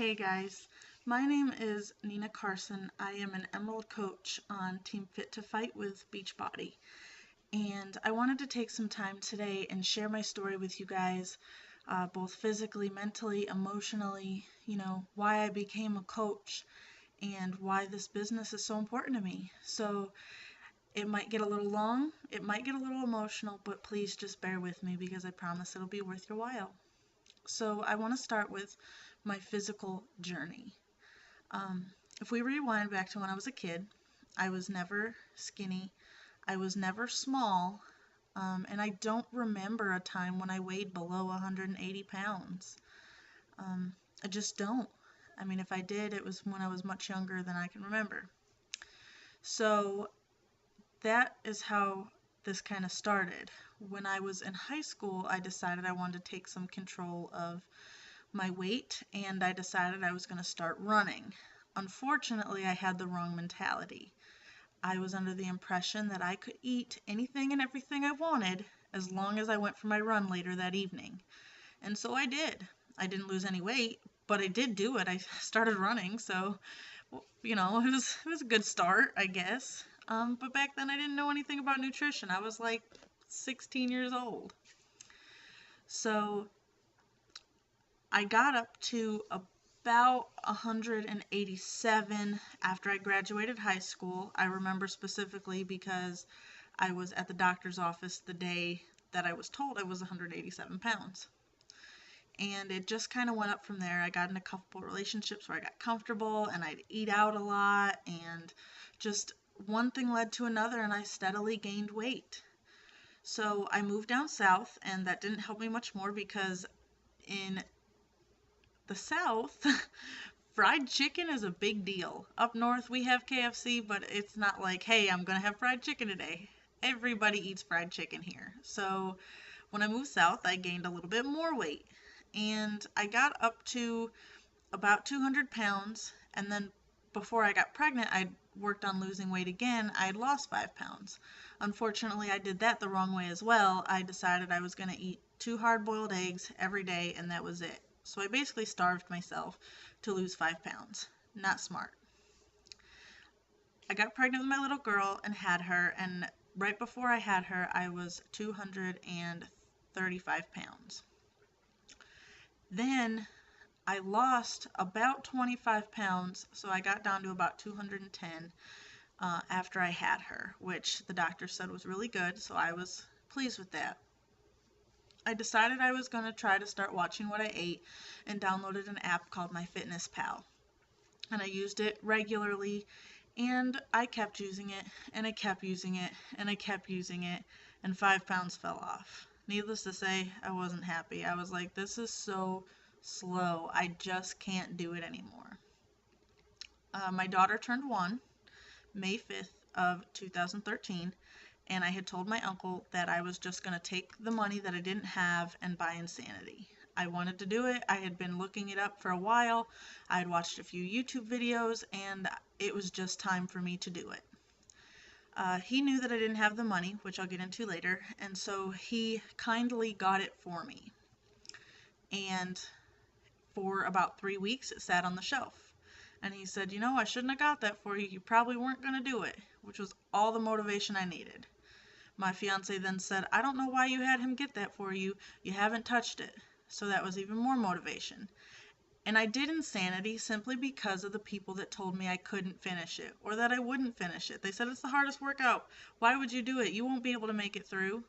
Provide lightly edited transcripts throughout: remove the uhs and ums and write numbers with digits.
Hey guys, my name is Nina Carson. I am an Emerald coach on Team Fit to Fight with Beachbody. And I wanted to take some time today and share my story with you guys, both physically, mentally, emotionally, why I became a coach and why this business is so important to me. So it might get a little long, it might get a little emotional, but please just bear with me because I promise it'll be worth your while. So I want to start with my physical journey. If we rewind back to when I was a kid, I was never skinny, I was never small, and I don't remember a time when I weighed below 180 pounds. I just don't. I mean, if I did, it was when I was much younger than I can remember. So that is how this kind of started. When I was in high school, I decided I wanted to take some control of my weight, and I decided I was going to start running. Unfortunately, I had the wrong mentality. I was under the impression that I could eat anything and everything I wanted as long as I went for my run later that evening. And so I did. I didn't lose any weight, but I did do it. I started running, so it was a good start, I guess. But back then I didn't know anything about nutrition. I was like 16 years old. So I got up to about 187 after I graduated high school. I remember specifically because I was at the doctor's office the day that I was told I was 187 pounds. And it just kind of went up from there. I got in a couple relationships where I got comfortable and I'd eat out a lot, and just one thing led to another, and I steadily gained weight. So I moved down south, and that didn't help me much more because in the South, fried chicken is a big deal. Up north, we have KFC, but it's not like, hey, I'm going to have fried chicken today. Everybody eats fried chicken here. So when I moved south, I gained a little bit more weight. And I got up to about 200 pounds. And then before I got pregnant, I worked on losing weight again. I had lost 5 pounds. Unfortunately, I did that the wrong way as well. I decided I was going to eat 2 hard-boiled eggs every day, and that was it. So I basically starved myself to lose 5 pounds. Not smart. I got pregnant with my little girl and had her, and right before I had her, I was 235 pounds. Then I lost about 25 pounds, so I got down to about 210 after I had her, which the doctor said was really good, so I was pleased with that. I decided I was going to try to start watching what I ate and downloaded an app called MyFitnessPal. And I used it regularly, and I kept using it, and I kept using it, and I kept using it, and 5 pounds fell off. Needless to say, I wasn't happy. I was like, this is so slow. I just can't do it anymore. My daughter turned 1, May 5th of 2013. And I had told my uncle that I was just going to take the money that I didn't have and buy insanity. I wanted to do it. I had been looking it up for a while. I had watched a few YouTube videos, and it was just time for me to do it. He knew that I didn't have the money, which I'll get into later, and so he kindly got it for me. And for about 3 weeks, it sat on the shelf. And he said, I shouldn't have got that for you. You probably weren't going to do it, which was all the motivation I needed. My fiance then said, I don't know why you had him get that for you. You haven't touched it. So that was even more motivation. And I did insanity simply because of the people that told me I couldn't finish it or that I wouldn't finish it. They said it's the hardest workout. Why would you do it? You won't be able to make it through.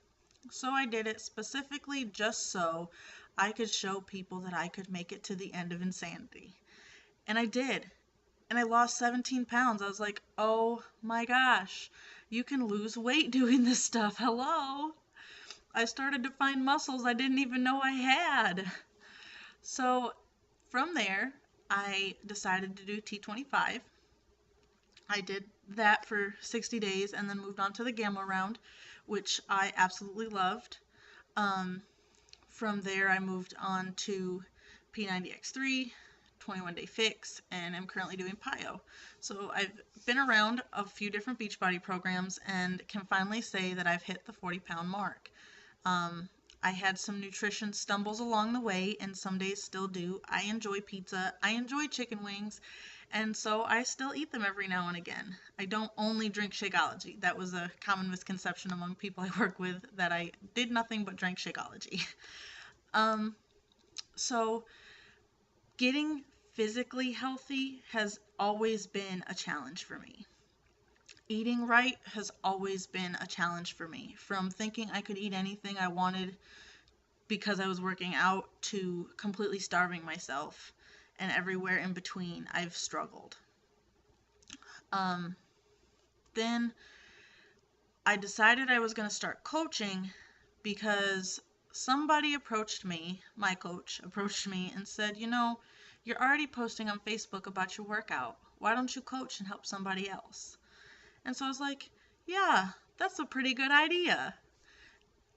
So I did it specifically just so I could show people that I could make it to the end of insanity. And I did. And I lost 17 pounds. I was like, oh my gosh, you can lose weight doing this stuff. Hello. I started to find muscles I didn't even know I had. So from there, I decided to do T25. I did that for 60 days and then moved on to the Gamma Round, which I absolutely loved. From there, I moved on to P90X3, 21-day fix, and I'm currently doing PIO. So I've been around a few different Beachbody programs and can finally say that I've hit the 40-pound mark. I had some nutrition stumbles along the way, and some days still do. I enjoy pizza. I enjoy chicken wings, and so I still eat them every now and again. I don't only drink Shakeology. That was a common misconception among people I work with, that I did nothing but drank Shakeology. So getting physically healthy has always been a challenge for me. Eating right has always been a challenge for me. From thinking I could eat anything I wanted because I was working out to completely starving myself, and everywhere in between, I've struggled. Then I decided I was going to start coaching because somebody approached me, my coach approached me and said, you're already posting on Facebook about your workout. Why don't you coach and help somebody else? And so I was like, yeah, that's a pretty good idea.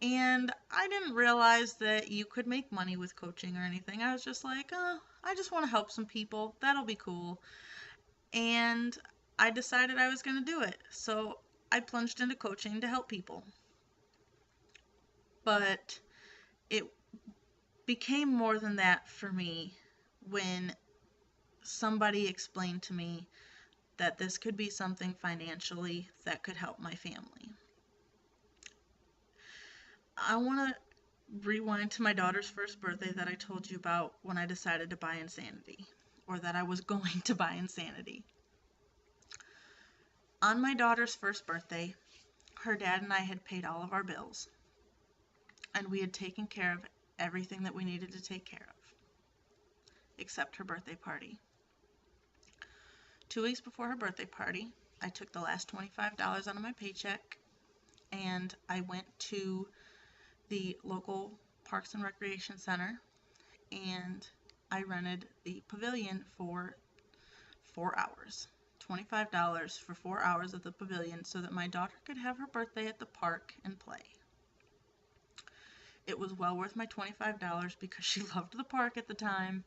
And I didn't realize that you could make money with coaching or anything. I was just like, oh, I just want to help some people. That'll be cool. And I decided I was going to do it. So I plunged into coaching to help people. But it became more than that for me when somebody explained to me that this could be something financially that could help my family. I want to rewind to my daughter's first birthday that I told you about when I decided to buy Insanity, or that I was going to buy Insanity. On my daughter's first birthday, her dad and I had paid all of our bills, and we had taken care of everything that we needed to take care of, except her birthday party. 2 weeks before her birthday party, I took the last $25 out of my paycheck, and I went to the local Parks and Recreation Center, and I rented the pavilion for 4 hours. $25 for 4 hours at the pavilion so that my daughter could have her birthday at the park and play. It was well worth my $25 because she loved the park at the time,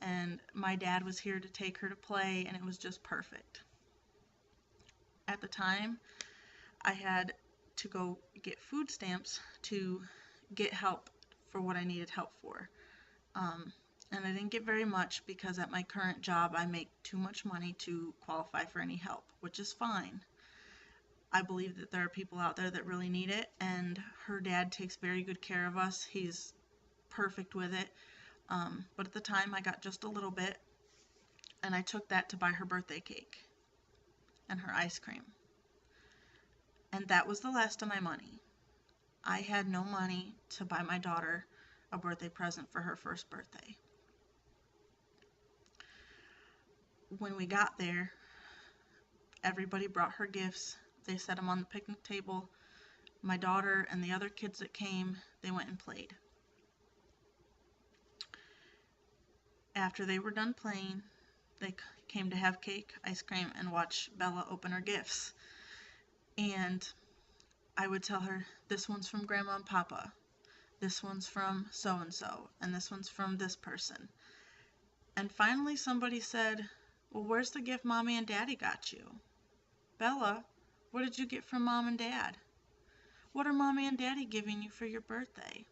and my dad was here to take her to play, and it was just perfect. At the time, I had to go get food stamps to get help for what I needed help for. And I didn't get very much because at my current job I make too much money to qualify for any help, which is fine. I believe that there are people out there that really need it, and her dad takes very good care of us. He's perfect with it. But at the time I got just a little bit, and I took that to buy her birthday cake and her ice cream. And that was the last of my money. I had no money to buy my daughter a birthday present for her first birthday. When we got there, everybody brought her gifts. They set them on the picnic table. My daughter and the other kids that came, they went and played. After they were done playing, they came to have cake, ice cream, and watch Bella open her gifts. And I would tell her, this one's from Grandma and Papa, this one's from so-and-so, and this one's from this person. And finally somebody said, well, where's the gift Mommy and Daddy got you? Bella, what did you get from Mom and Dad? What are Mommy and Daddy giving you for your birthday?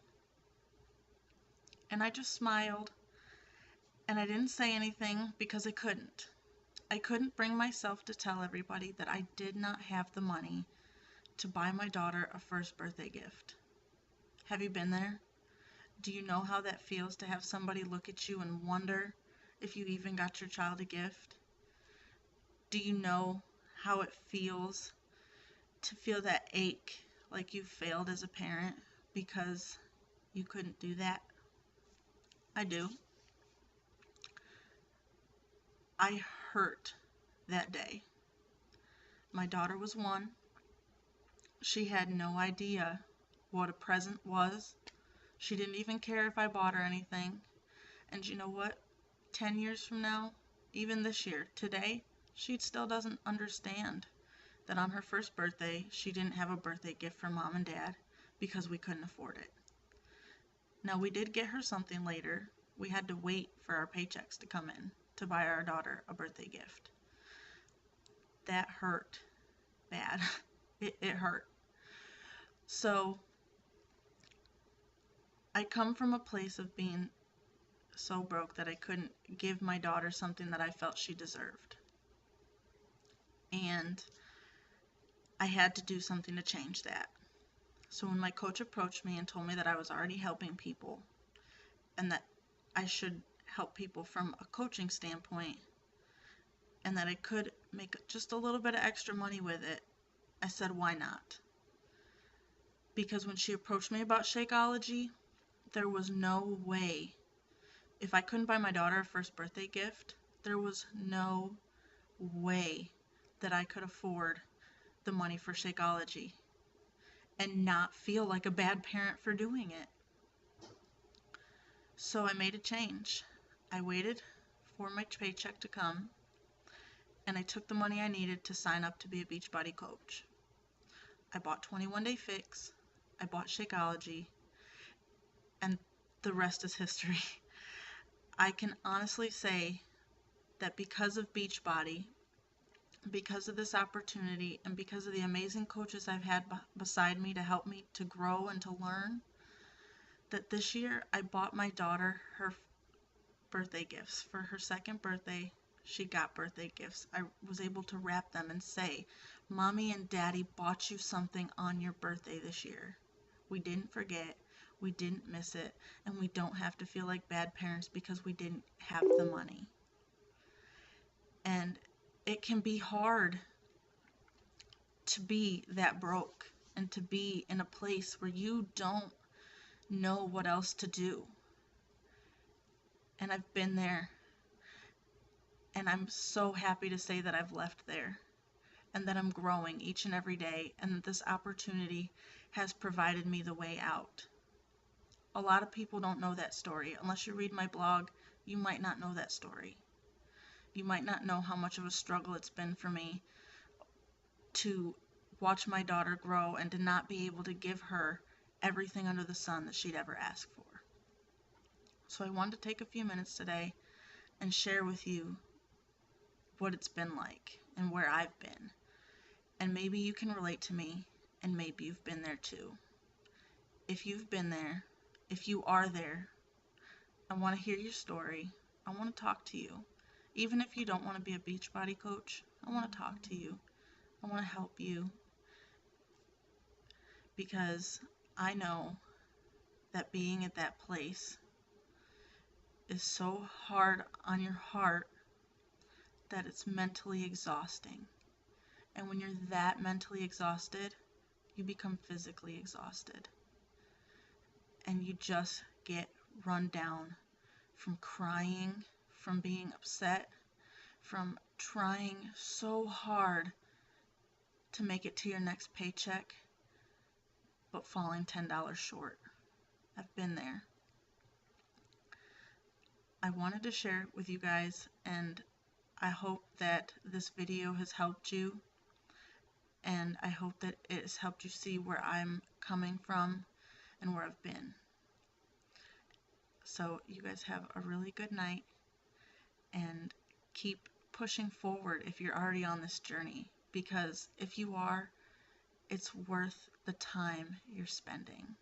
And I just smiled, and I didn't say anything because I couldn't. I couldn't bring myself to tell everybody that I did not have the money to buy my daughter a first birthday gift. Have you been there? Do you know how that feels to have somebody look at you and wonder if you even got your child a gift? Do you know how it feels to feel that ache like you failed as a parent because you couldn't do that? I do. I hurt that day. My daughter was 1. She had no idea what a present was. She didn't even care if I bought her anything. And you know what? 10 years from now, even this year, today, she still doesn't understand that on her first birthday, she didn't have a birthday gift from Mom and Dad because we couldn't afford it. Now, we did get her something later. We had to wait for our paychecks to come in to buy our daughter a birthday gift. That hurt bad. It hurt. So I come from a place of being so broke that I couldn't give my daughter something that I felt she deserved. And I had to do something to change that. So when my coach approached me and told me that I was already helping people and that I should help people from a coaching standpoint and that I could make just a little bit of extra money with it, I said, why not? Because when she approached me about Shakeology, there was no way. If I couldn't buy my daughter a first birthday gift, there was no way that I could afford the money for Shakeology and not feel like a bad parent for doing it. So I made a change. I waited for my paycheck to come and I took the money I needed to sign up to be a Beachbody coach. I bought 21 Day Fix, I bought Shakeology, and the rest is history. I can honestly say that because of Beachbody, because of this opportunity, and because of the amazing coaches I've had beside me to help me to grow and to learn, that this year I bought my daughter her birthday gifts. For her second birthday, she got birthday gifts. I was able to wrap them and say, Mommy and Daddy bought you something on your birthday this year. We didn't forget, we didn't miss it, and we don't have to feel like bad parents because we didn't have the money. And it can be hard to be that broke and to be in a place where you don't know what else to do. And I've been there, and I'm so happy to say that I've left there and that I'm growing each and every day, and that this opportunity has provided me the way out. A lot of people don't know that story. Unless you read my blog, you might not know that story. You might not know how much of a struggle it's been for me to watch my daughter grow and to not be able to give her everything under the sun that she'd ever asked for. So I wanted to take a few minutes today and share with you what it's been like and where I've been. And maybe you can relate to me, and maybe you've been there too. If you've been there, if you are there, I want to hear your story. I want to talk to you. Even if you don't want to be a Beachbody coach, I want to talk to you. I want to help you, because I know that being at that place is so hard on your heart that it's mentally exhausting. And when you're that mentally exhausted, you become physically exhausted. And you just get run down from crying, from being upset, from trying so hard to make it to your next paycheck, but falling $10 short. I've been there. I wanted to share it with you guys, and I hope that this video has helped you, and I hope that it has helped you see where I'm coming from and where I've been. So you guys have a really good night, and keep pushing forward if you're already on this journey, because if you are, it's worth the time you're spending.